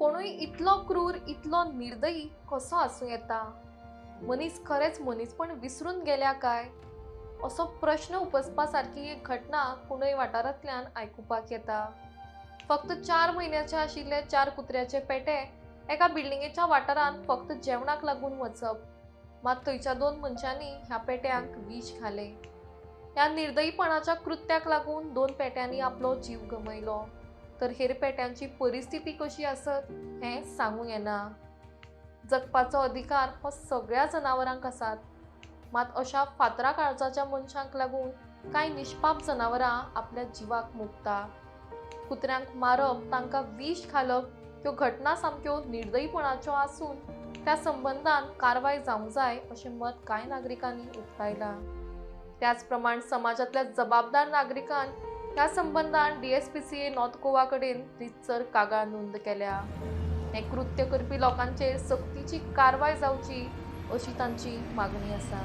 कोणूय इतलो क्रूर, इतलो निर्दयी कसो आसूं येता? मनीस खरेंच मनीसपण विसरून गेल्या काय? असो प्रश्न उपसपासारकी एक घटना कुंडय वाठारांतल्यान आयकुपाक येता. फक्त 4 म्हयन्याचे आशिल्ले 4 कुत्र्याचे पेटे एका बिल्डिंगेच्या वाठारांत फक्त जेवणाक लागून वचप. मात थंयच्या 2 मनशांनी ह्या पेट्यांक विष घाले. ह्या निर्दयीपणाच्या कृत्याक लागून 2 पेट्यांनी आपलो जीव गमयलो. तर हेर पेट्यांची परिस्थिती कशी आसत हें सांगूं येना. जगपाचो अधिकार हो सगळ्या जनावरांक आसात. मात अशा फातरा काळजाच्या मनशांक लागून कांय निश्पाप जनावरां आपल्या जिवाक मुगता. कुत्र्यांक मारप, तांकां विष घालप ह्यो घटना सामक्यो निर्दयीपणाच्यो आसून त्या संबंधान कारवाय जावंक जाय अशें मत कांय नागरिकांनी उक्तायलां. त्याच प्रमाण समाजातल्या जबाबदार नागरिकान ह्या संबंधान DSPCA नॉर्थ गोवा कडेन रितसर कागाळ नोंद केल्या. हे कृत्य करपी लोकांचेर सक्तीची कारवाय जावची अशी तांची मागणी आसा.